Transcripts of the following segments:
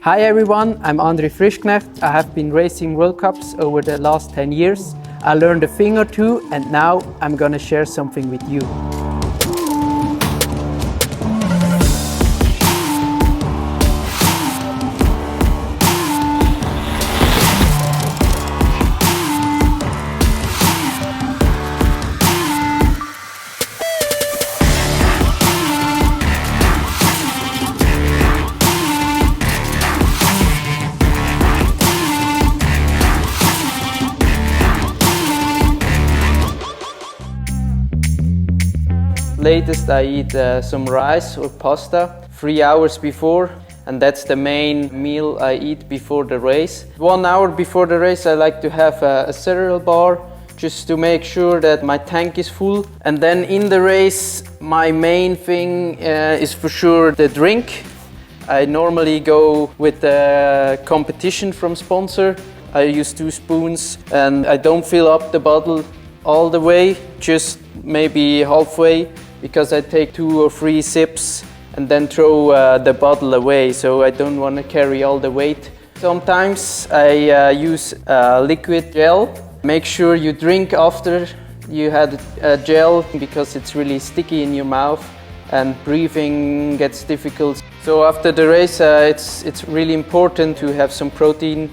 Hi everyone, I'm André Frischknecht. I have been racing World Cups over the last 10 years. I learned a thing or two and now I'm gonna share something with you. Latest I eat some rice or pasta 3 hours before, and that's the main meal I eat before the race. 1 hour before the race I like to have a cereal bar just to make sure that my tank is full. And then in the race my main thing is for sure the drink. I normally go with the competition from sponsor. I use 2 spoons and I don't fill up the bottle all the way, just maybe halfway, because I take 2 or 3 sips and then throw the bottle away, so I don't want to carry all the weight. Sometimes I use liquid gel. Make sure you drink after you had a gel because it's really sticky in your mouth and breathing gets difficult. So after the race it's really important to have some protein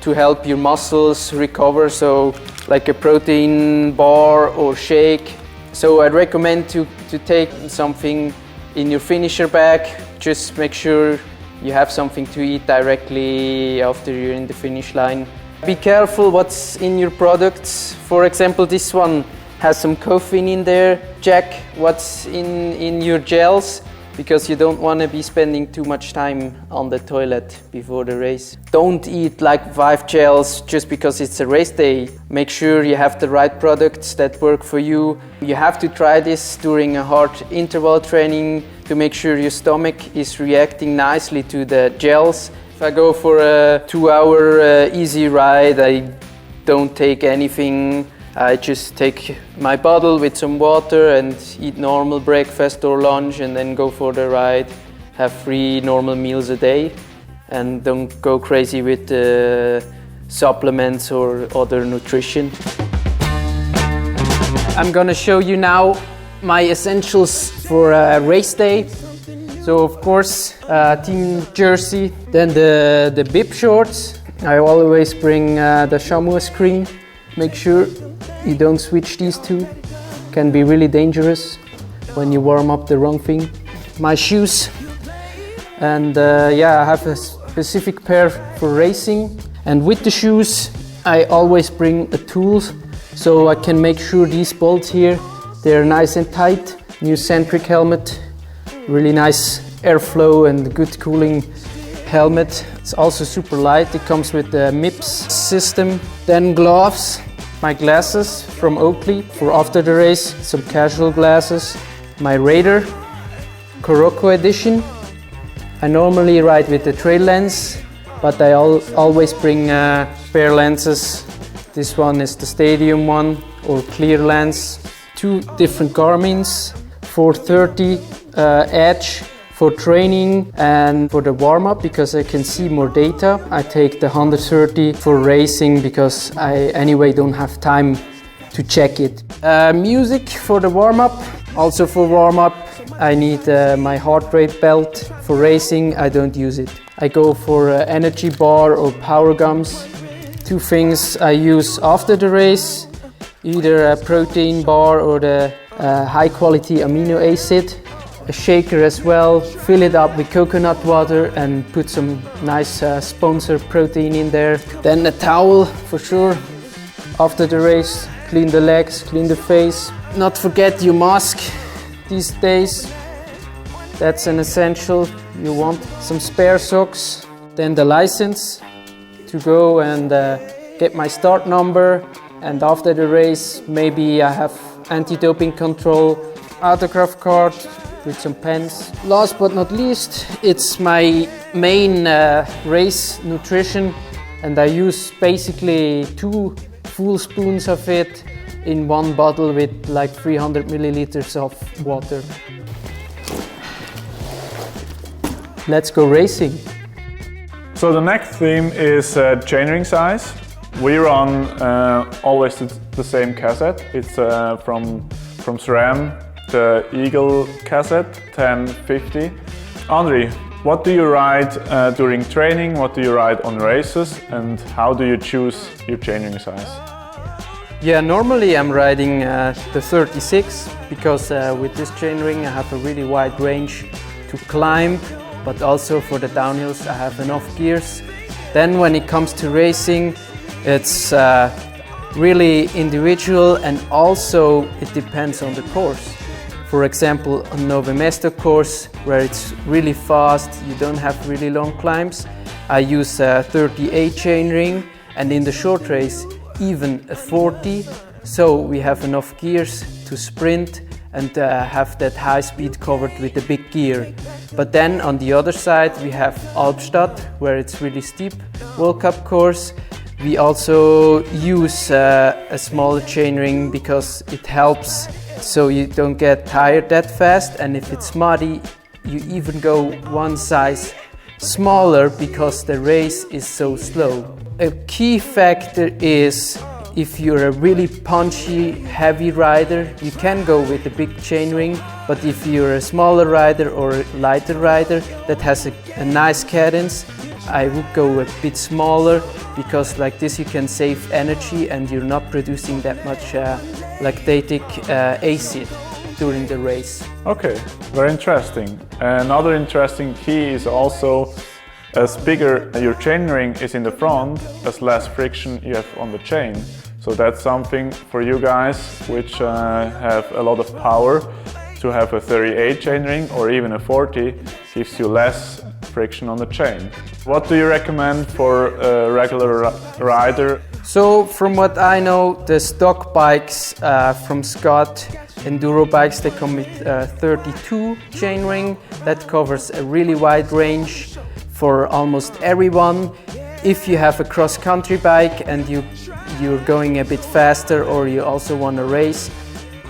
to help your muscles recover, so like a protein bar or shake. So I'd recommend to take something in your finisher bag. Just make sure you have something to eat directly after you're in the finish line. Be careful what's in your products. For example, this one has some caffeine in there. Check what's in your gels, because you don't want to be spending too much time on the toilet before the race. Don't eat like 5 gels just because it's a race day. Make sure you have the right products that work for you. You have to try this during a hard interval training to make sure your stomach is reacting nicely to the gels. If I go for a 2-hour easy ride, I don't take anything. I just take my bottle with some water and eat normal breakfast or lunch and then go for the ride. Have 3 normal meals a day and don't go crazy with supplements or other nutrition. I'm gonna show you now my essentials for a race day. So of course, team jersey, then the bib shorts. I always bring the chamois screen. Make sure you don't switch these two. Can be really dangerous when you warm up the wrong thing. My shoes, and yeah, I have a specific pair for racing. And with the shoes I always bring a tool, so I can make sure these bolts here, they're nice and tight. New Centric helmet, really nice airflow and good cooling helmet. It's also super light. It comes with the MIPS system. Then gloves. My glasses from Oakley for after the race, some casual glasses. My Raider Kuroko edition. I normally ride with the trail lens, but I always bring spare lenses. This one is the Stadium one, or clear lens. 2 different Garmin's, 430 Edge for training and for the warm-up because I can see more data. I take the 130 for racing because I anyway don't have time to check it. Music for the warm-up. Also for warm-up I need my heart rate belt. For racing I don't use it. I go for energy bar or power gums. 2 things I use after the race, either a protein bar or the high quality amino acid. A shaker as well, fill it up with coconut water and put some nice sponsor protein in there. Then a towel for sure. After the race, clean the legs, clean the face. Not forget your mask these days. That's an essential. You want some spare socks. Then the license to go and get my start number. And after the race, maybe I have anti-doping control, autograph card, with some pens. Last but not least, it's my main race nutrition, and I use basically 2 full spoons of it in 1 bottle with like 300 milliliters of water. Let's go racing! So the next theme is chainring size. We run always the same cassette. It's from SRAM, the Eagle cassette 1050. Andri, what do you ride during training? What do you ride on races? And how do you choose your chainring size? Yeah, normally I'm riding the 36 because with this chainring I have a really wide range to climb, but also for the downhills I have enough gears. Then when it comes to racing, it's really individual, and also it depends on the course. For example, on Nove Mesto course, where it's really fast, you don't have really long climbs, I use a 38 chainring, and in the short race even a 40, so we have enough gears to sprint and have that high speed covered with the big gear. But then on the other side we have Albstadt, where it's really steep World Cup course. We also use a smaller chainring because it helps so you don't get tired that fast, and if it's muddy you even go one size smaller because the race is so slow. A key factor is if you're a really punchy, heavy rider, you can go with a big chainring, but if you're a smaller rider or a lighter rider that has a nice cadence, I would go a bit smaller, because like this you can save energy and you're not producing that much lactic acid during the race. Okay, very interesting. Another interesting key is also, as bigger your chainring is in the front, as less friction you have on the chain. So that's something for you guys which have a lot of power. To have a 38 chainring or even a 40 gives you less friction on the chain. What do you recommend for a regular rider? So from what I know, the stock bikes from Scott, enduro bikes, they come with 32 chainring. That covers a really wide range for almost everyone. If you have a cross-country bike and you're going a bit faster, or you also want to race,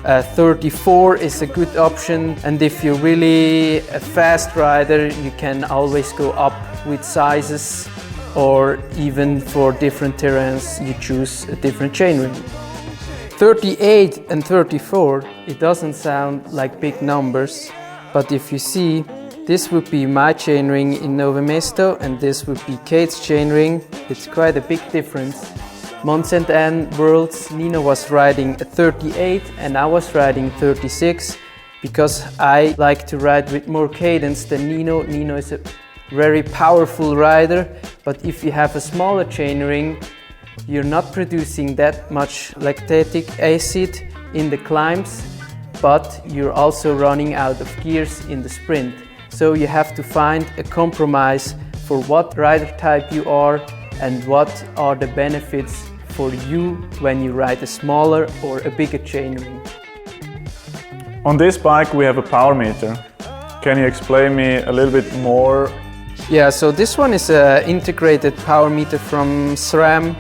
34 is a good option, and if you're really a fast rider you can always go up with sizes, or even for different terrains you choose a different chainring. 38 and 34, it doesn't sound like big numbers, but if you see, this would be my chainring in Nove Mesto and this would be Kate's chainring. It's quite a big difference. Mons and Anne Worlds, Nino was riding a 38 and I was riding 36 because I like to ride with more cadence than Nino. Nino is a very powerful rider, but if you have a smaller chainring, you're not producing that much lactic acid in the climbs, but you're also running out of gears in the sprint. So you have to find a compromise for what rider type you are and what are the benefits for you when you ride a smaller or a bigger chainring. On this bike we have a power meter. Can you explain me a little bit more? Yeah, so this one is an integrated power meter from SRAM,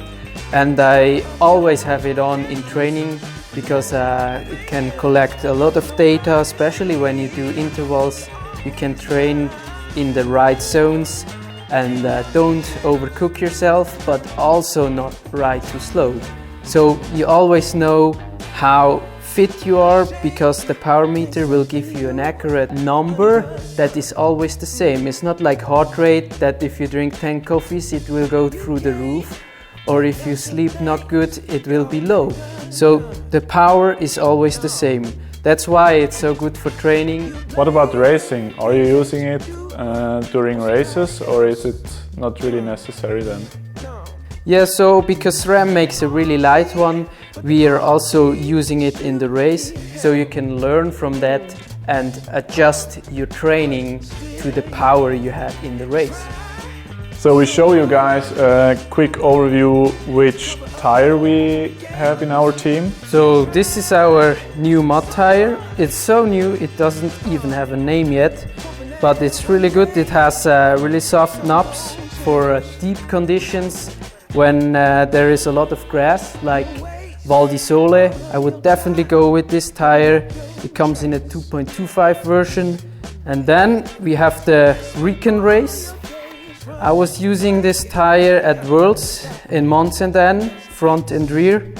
and I always have it on in training because it can collect a lot of data, especially when you do intervals. You can train in the right zones and don't overcook yourself, but also not ride too slow. So you always know how fit you are, because the power meter will give you an accurate number that is always the same. It's not like heart rate, that if you drink 10 coffees it will go through the roof, or if you sleep not good it will be low. So the power is always the same. That's why it's so good for training. What about racing? Are you using it during races, or is it not really necessary then? Yeah, so because SRAM makes a really light one, we are also using it in the race, so you can learn from that and adjust your training to the power you have in the race. So we show you guys a quick overview which tire we have in our team. So this is our new mud tire. It's so new it doesn't even have a name yet, but it's really good. It has really soft knobs for deep conditions. When there is a lot of grass, like Val di Sole, I would definitely go with this tire. It comes in a 2.25 version. And then we have the Recon Race. I was using this tire at Worlds in Monsenden, front and rear,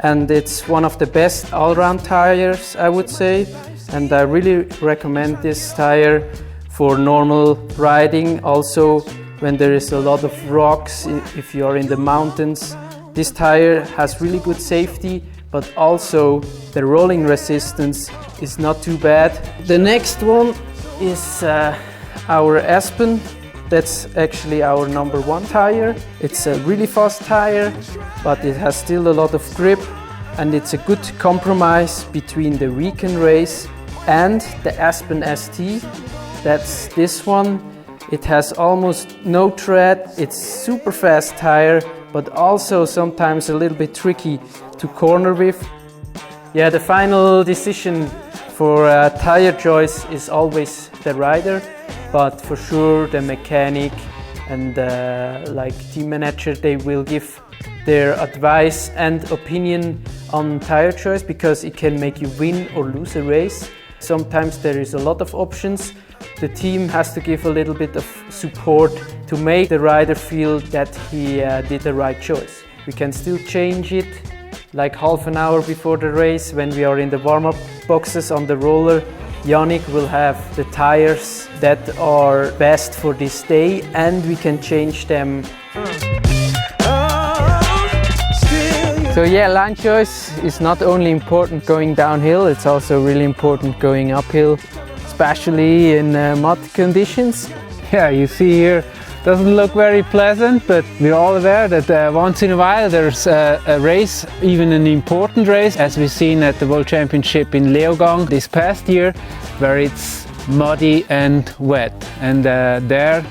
and it's one of the best all-round tires, I would say. And I really recommend this tire for normal riding. Also, when there is a lot of rocks, if you are in the mountains, this tire has really good safety, but also the rolling resistance is not too bad. The next one is our Aspen. That's actually our number one tire. It's a really fast tire, but it has still a lot of grip, and it's a good compromise between the Recon Race and the Aspen ST. That's this one. It has almost no tread. It's super fast tire, but also sometimes a little bit tricky to corner with. Yeah, the final decision for tire choice is always the rider, but for sure the mechanic and like team manager, they will give their advice and opinion on tire choice, because it can make you win or lose a race. Sometimes there is a lot of options. The team has to give a little bit of support to make the rider feel that he did the right choice. We can still change it like half an hour before the race when we are in the warm-up boxes on the roller. Yannick will have the tires that are best for this day, and we can change them. So yeah, line choice is not only important going downhill, it's also really important going uphill, especially in mud conditions. Yeah, you see here, doesn't look very pleasant, but we're all aware that once in a while there's a race, even an important race, as we've seen at the World Championship in Leogang this past year, where it's muddy and wet. And there,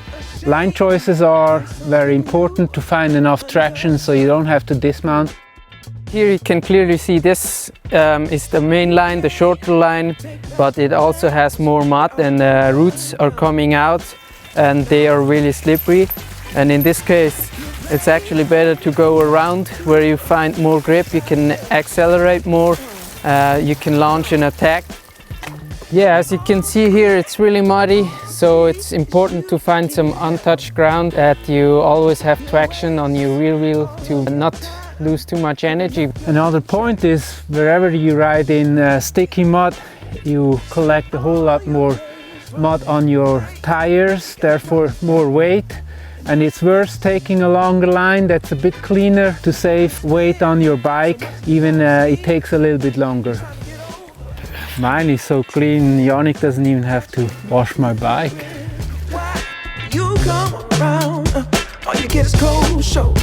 line choices are very important to find enough traction so you don't have to dismount. Here you can clearly see this is the main line, the shorter line, but it also has more mud, and roots are coming out and they are really slippery. And in this case, it's actually better to go around where you find more grip, you can accelerate more, you can launch an attack. Yeah, as you can see here, it's really muddy, so it's important to find some untouched ground that you always have traction on your rear wheel to not lose too much energy. Another point is, wherever you ride in sticky mud, you collect a whole lot more mud on your tires, therefore more weight, and it's worth taking a longer line that's a bit cleaner to save weight on your bike, even it takes a little bit longer. Mine is so clean, Yannick doesn't even have to wash my bike. You come around, all you get is cold show.